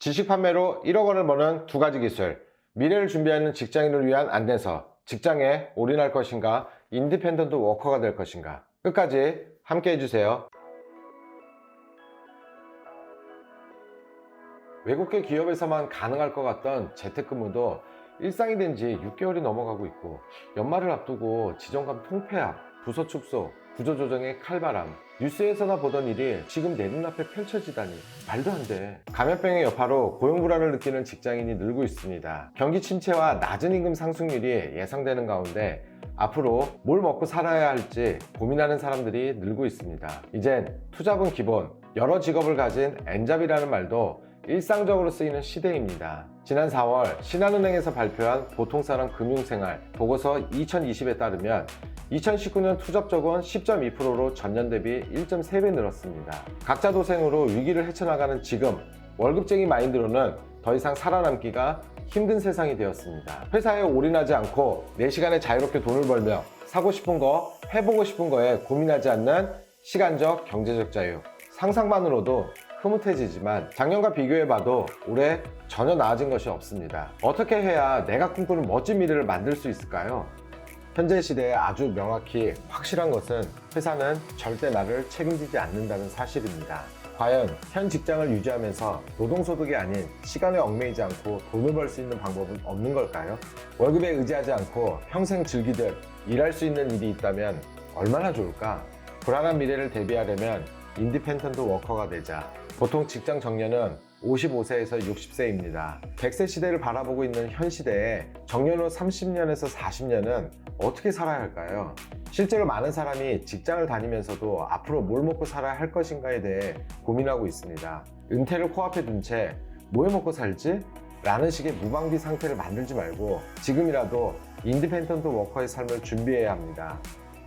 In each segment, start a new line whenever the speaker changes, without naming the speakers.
지식 판매로 1억 원을 버는 두 가지 기술. 미래를 준비하는 직장인을 위한 안내서. 직장에 올인할 것인가, 인디펜던트 워커가 될 것인가. 끝까지 함께 해주세요. 외국계 기업에서만 가능할 것 같던 재택근무도 일상이 된 지 6개월이 넘어가고 있고, 연말을 앞두고 지점간 통폐합, 부서 축소, 구조조정의 칼바람, 뉴스에서나 보던 일이 지금 내 눈앞에 펼쳐지다니 말도 안 돼. 감염병의 여파로 고용불안을 느끼는 직장인이 늘고 있습니다. 경기 침체와 낮은 임금 상승률이 예상되는 가운데 앞으로 뭘 먹고 살아야 할지 고민하는 사람들이 늘고 있습니다. 이젠 투잡은 기본, 여러 직업을 가진 엔잡이라는 말도 일상적으로 쓰이는 시대입니다. 지난 4월 신한은행에서 발표한 보통사람 금융생활 보고서 2020에 따르면 2019년 투잡적은 10.2%로 전년 대비 1.3배 늘었습니다. 각자 도생으로 위기를 헤쳐나가는 지금, 월급쟁이 마인드로는 더 이상 살아남기가 힘든 세상이 되었습니다. 회사에 올인하지 않고 내 시간에 자유롭게 돈을 벌며 사고 싶은 거, 해보고 싶은 거에 고민하지 않는 시간적, 경제적 자유. 상상만으로도 흐뭇해지지만 작년과 비교해봐도 올해 전혀 나아진 것이 없습니다. 어떻게 해야 내가 꿈꾸는 멋진 미래를 만들 수 있을까요? 현재 시대에 아주 명확히 확실한 것은 회사는 절대 나를 책임지지 않는다는 사실입니다. 과연 현 직장을 유지하면서 노동소득이 아닌 시간에 얽매이지 않고 돈을 벌 수 있는 방법은 없는 걸까요? 월급에 의지하지 않고 평생 즐기듯 일할 수 있는 일이 있다면 얼마나 좋을까? 불안한 미래를 대비하려면 인디펜던트 워커가 되자. 보통 직장 정년은 55세에서 60세입니다. 100세 시대를 바라보고 있는 현 시대에 정년 후 30년에서 40년은 어떻게 살아야 할까요? 실제로 많은 사람이 직장을 다니면서도 앞으로 뭘 먹고 살아야 할 것인가에 대해 고민하고 있습니다. 은퇴를 코앞에 둔 채 뭐 해 먹고 살지? 라는 식의 무방비 상태를 만들지 말고 지금이라도 인디펜던트 워커의 삶을 준비해야 합니다.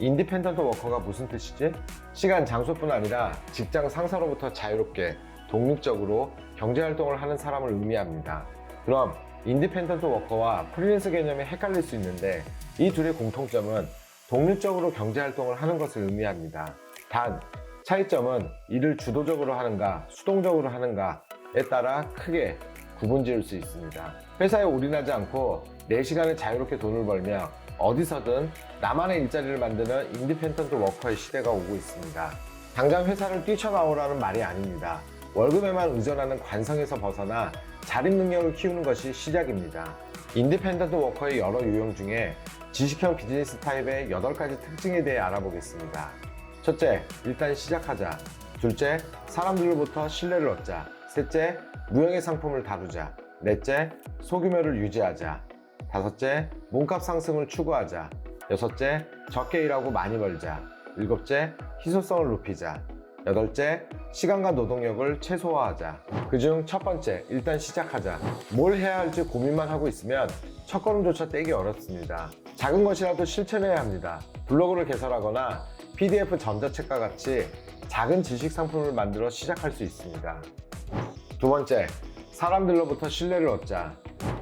인디펜던트 워커가 무슨 뜻이지? 시간, 장소뿐 아니라 직장 상사로부터 자유롭게 독립적으로 경제활동을 하는 사람을 의미합니다. 그럼 인디펜던트 워커와 프리랜서 개념이 헷갈릴 수 있는데 이 둘의 공통점은 독립적으로 경제활동을 하는 것을 의미합니다. 단, 차이점은 일을 주도적으로 하는가, 수동적으로 하는가에 따라 크게 구분지을 수 있습니다. 회사에 올인하지 않고 내 시간에 자유롭게 돈을 벌며 어디서든 나만의 일자리를 만드는 인디펜던트 워커의 시대가 오고 있습니다. 당장 회사를 뛰쳐나오라는 말이 아닙니다. 월급에만 의존하는 관성에서 벗어나 자립 능력을 키우는 것이 시작입니다. 인디펜던트 워커의 여러 유형 중에 지식형 비즈니스 타입의 8가지 특징에 대해 알아보겠습니다. 첫째, 일단 시작하자. 둘째, 사람들로부터 신뢰를 얻자. 셋째, 무형의 상품을 다루자. 넷째, 소규모를 유지하자. 다섯째, 몸값 상승을 추구하자. 여섯째, 적게 일하고 많이 벌자. 일곱째, 희소성을 높이자. 여덟째, 시간과 노동력을 최소화하자. 그중 첫 번째, 일단 시작하자. 뭘 해야 할지 고민만 하고 있으면 첫걸음조차 떼기 어렵습니다. 작은 것이라도 실천해야 합니다. 블로그를 개설하거나 PDF 전자책과 같이 작은 지식 상품을 만들어 시작할 수 있습니다. 두 번째, 사람들로부터 신뢰를 얻자.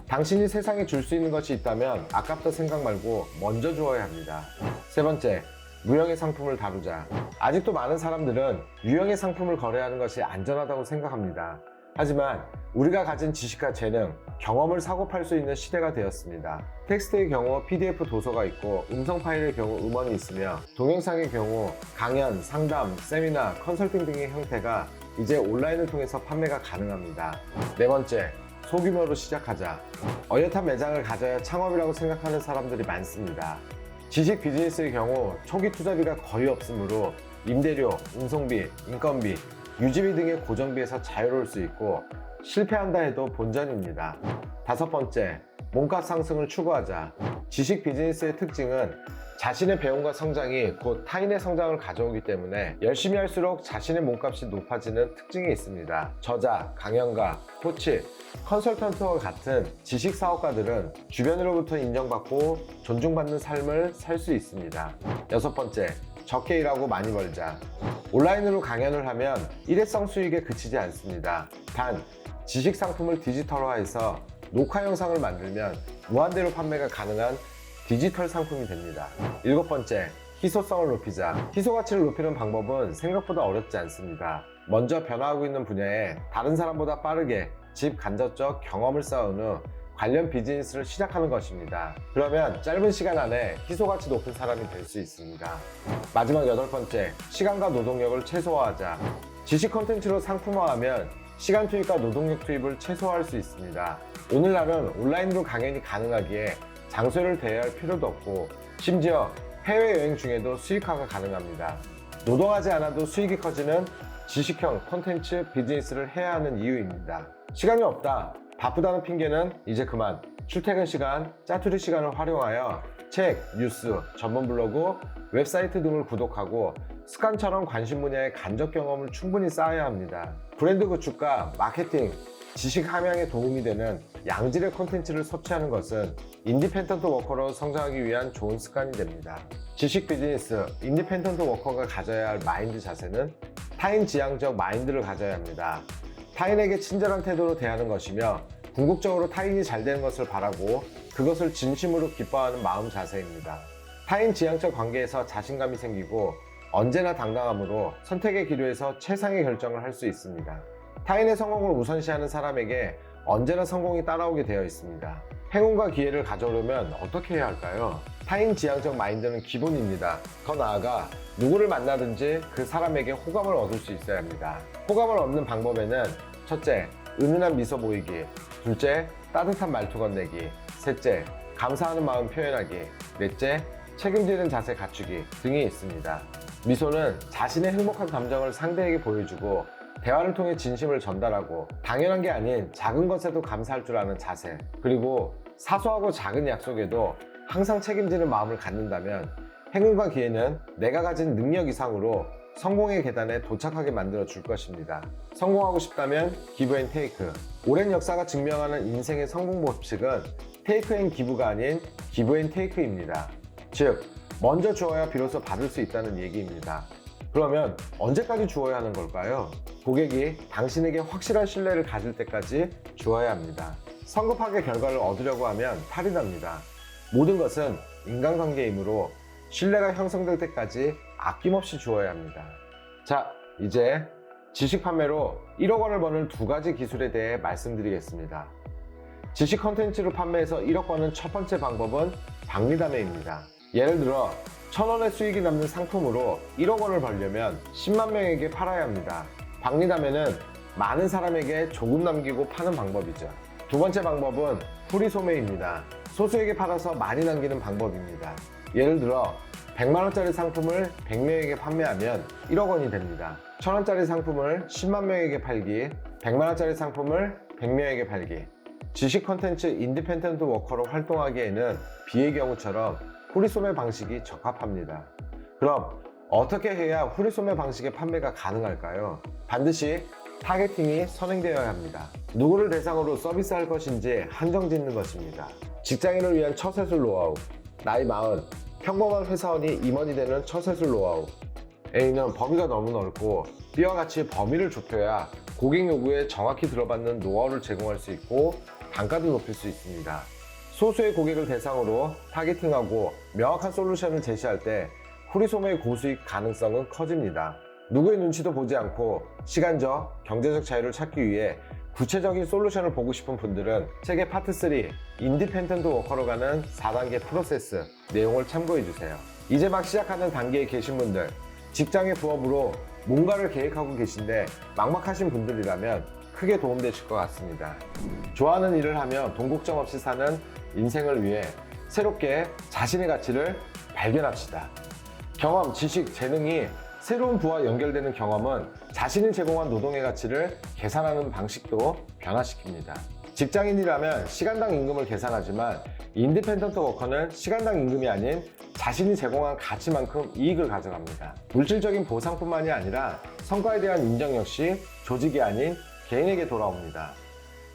당신이 세상에 줄 수 있는 것이 있다면 아깝다 생각 말고 먼저 주어야 합니다. 세 번째, 무형의 상품을 다루자. 아직도 많은 사람들은 유형의 상품을 거래하는 것이 안전하다고 생각합니다. 하지만 우리가 가진 지식과 재능, 경험을 사고 팔 수 있는 시대가 되었습니다. 텍스트의 경우 PDF 도서가 있고 음성 파일의 경우 음원이 있으며 동영상의 경우 강연, 상담, 세미나, 컨설팅 등의 형태가 이제 온라인을 통해서 판매가 가능합니다. 네 번째, 소규모로 시작하자. 어엿한 매장을 가져야 창업이라고 생각하는 사람들이 많습니다. 지식 비즈니스의 경우 초기 투자비가 거의 없으므로 임대료, 운송비, 인건비, 유지비 등의 고정비에서 자유로울 수 있고 실패한다 해도 본전입니다. 다섯 번째, 몸값 상승을 추구하자. 지식 비즈니스의 특징은 자신의 배움과 성장이 곧 타인의 성장을 가져오기 때문에 열심히 할수록 자신의 몸값이 높아지는 특징이 있습니다. 저자, 강연가, 코치, 컨설턴트와 같은 지식 사업가들은 주변으로부터 인정받고 존중받는 삶을 살 수 있습니다. 여섯 번째, 적게 일하고 많이 벌자. 온라인으로 강연을 하면 일회성 수익에 그치지 않습니다. 단, 지식 상품을 디지털화해서 녹화 영상을 만들면 무한대로 판매가 가능한 디지털 상품이 됩니다. 일곱 번째, 희소성을 높이자. 희소 가치를 높이는 방법은 생각보다 어렵지 않습니다. 먼저 변화하고 있는 분야에 다른 사람보다 빠르게 집 간접적 경험을 쌓은 후 관련 비즈니스를 시작하는 것입니다. 그러면 짧은 시간 안에 희소가치 높은 사람이 될 수 있습니다. 마지막 8번째, 시간과 노동력을 최소화하자. 지식 콘텐츠로 상품화하면 시간 투입과 노동력 투입을 최소화할 수 있습니다. 오늘날은 온라인으로 강연이 가능하기에 장소를 대여할 필요도 없고 심지어 해외여행 중에도 수익화가 가능합니다. 노동하지 않아도 수익이 커지는 지식형 콘텐츠 비즈니스를 해야 하는 이유입니다. 시간이 없다, 바쁘다는 핑계는 이제 그만. 출퇴근 시간, 짜투리 시간을 활용하여 책, 뉴스, 전문 블로그, 웹사이트 등을 구독하고 습관처럼 관심 분야의 간접 경험을 충분히 쌓아야 합니다. 브랜드 구축과 마케팅, 지식 함양에 도움이 되는 양질의 콘텐츠를 섭취하는 것은 인디펜던트 워커로 성장하기 위한 좋은 습관이 됩니다. 지식 비즈니스, 인디펜던트 워커가 가져야 할 마인드 자세는 타인 지향적 마인드를 가져야 합니다. 타인에게 친절한 태도로 대하는 것이며 궁극적으로 타인이 잘 되는 것을 바라고 그것을 진심으로 기뻐하는 마음 자세입니다. 타인 지향적 관계에서 자신감이 생기고 언제나 당당함으로 선택의 기로에서 최상의 결정을 할 수 있습니다. 타인의 성공을 우선시하는 사람에게 언제나 성공이 따라오게 되어 있습니다. 행운과 기회를 가져오려면 어떻게 해야 할까요? 타인 지향적 마인드는 기본입니다. 더 나아가 누구를 만나든지 그 사람에게 호감을 얻을 수 있어야 합니다. 호감을 얻는 방법에는 첫째, 은은한 미소 보이기. 둘째, 따뜻한 말투 건네기. 셋째, 감사하는 마음 표현하기. 넷째, 책임지는 자세 갖추기 등이 있습니다. 미소는 자신의 행복한 감정을 상대에게 보여주고 대화를 통해 진심을 전달하고 당연한 게 아닌 작은 것에도 감사할 줄 아는 자세, 그리고 사소하고 작은 약속에도 항상 책임지는 마음을 갖는다면 행운과 기회는 내가 가진 능력 이상으로 성공의 계단에 도착하게 만들어 줄 것입니다. 성공하고 싶다면 기브 앤 테이크. 오랜 역사가 증명하는 인생의 성공 법칙은 테이크 앤 기브가 아닌 기브 앤 테이크입니다. 즉, 먼저 주어야 비로소 받을 수 있다는 얘기입니다. 그러면 언제까지 주어야 하는 걸까요? 고객이 당신에게 확실한 신뢰를 가질 때까지 주어야 합니다. 성급하게 결과를 얻으려고 하면 탈이 납니다. 모든 것은 인간관계이므로 신뢰가 형성될 때까지 아낌없이 주어야 합니다. 자, 이제 지식 판매로 1억 원을 버는 2가지 기술에 대해 말씀드리겠습니다. 지식 컨텐츠를 판매해서 1억 버는 첫 번째 방법은 박리담회입니다. 예를 들어 1,000원의 수익이 남는 상품으로 1억 원을 벌려면 10만 명에게 팔아야 합니다. 박리담회는 많은 사람에게 조금 남기고 파는 방법이죠. 두 번째 방법은 후리소매입니다. 소수에게 팔아서 많이 남기는 방법입니다. 예를 들어 100만원짜리 상품을 100명에게 판매하면 1억 원이 됩니다. 1,000원짜리 상품을 10만 명에게 팔기, 100만원짜리 상품을 100명에게 팔기. 지식 컨텐츠 인디펜던트 워커로 활동하기에는 비의 경우처럼 후리소매 방식이 적합합니다. 그럼 어떻게 해야 후리소매 방식의 판매가 가능할까요? 반드시 타겟팅이 선행되어야 합니다. 누구를 대상으로 서비스할 것인지 한정 짓는 것입니다. 직장인을 위한 처세술 노하우. 나이 40, 평범한 회사원이 임원이 되는 처세술 노하우. A는 범위가 너무 넓고 B와 같이 범위를 좁혀야 고객 요구에 정확히 들어받는 노하우를 제공할 수 있고 단가도 높일 수 있습니다. 소수의 고객을 대상으로 타겟팅하고 명확한 솔루션을 제시할 때 후리소매의 고수익 가능성은 커집니다. 누구의 눈치도 보지 않고 시간적, 경제적 자유를 찾기 위해 구체적인 솔루션을 보고 싶은 분들은 책의 파트 3 인디펜던트 워커로 가는 4단계 프로세스 내용을 참고해주세요. 이제 막 시작하는 단계에 계신 분들, 직장의 부업으로 뭔가를 계획하고 계신데 막막하신 분들이라면 크게 도움되실 것 같습니다. 좋아하는 일을 하며 돈 걱정 없이 사는 인생을 위해 새롭게 자신의 가치를 발견합시다. 경험, 지식, 재능이 새로운 부와 연결되는 경험은 자신이 제공한 노동의 가치를 계산하는 방식도 변화시킵니다. 직장인이라면 시간당 임금을 계산하지만 인디펜던트 워커는 시간당 임금이 아닌 자신이 제공한 가치만큼 이익을 가져갑니다. 물질적인 보상뿐만이 아니라 성과에 대한 인정 역시 조직이 아닌 개인에게 돌아옵니다.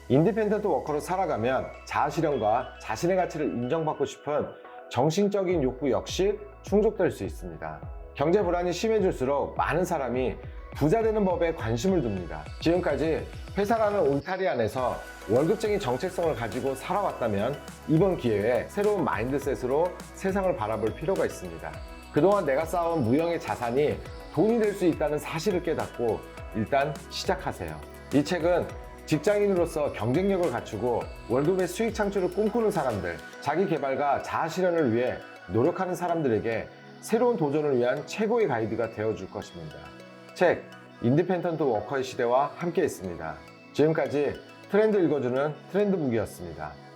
인디펜던트 워커로 살아가면 자아실현과 자신의 가치를 인정받고 싶은 정신적인 욕구 역시 충족될 수 있습니다. 경제 불안이 심해질수록 많은 사람이 부자 되는 법에 관심을 둡니다. 지금까지 회사라는 울타리 안에서 월급쟁이 정체성을 가지고 살아왔다면 이번 기회에 새로운 마인드셋으로 세상을 바라볼 필요가 있습니다. 그동안 내가 쌓아온 무형의 자산이 돈이 될 수 있다는 사실을 깨닫고 일단 시작하세요. 이 책은 직장인으로서 경쟁력을 갖추고 월급의 수익 창출을 꿈꾸는 사람들, 자기 개발과 자아 실현을 위해 노력하는 사람들에게 새로운 도전을 위한 최고의 가이드가 되어줄 것입니다. 책 인디펜던트 워커의 시대와 함께 했습니다. 지금까지 트렌드 읽어주는 트렌드북이었습니다.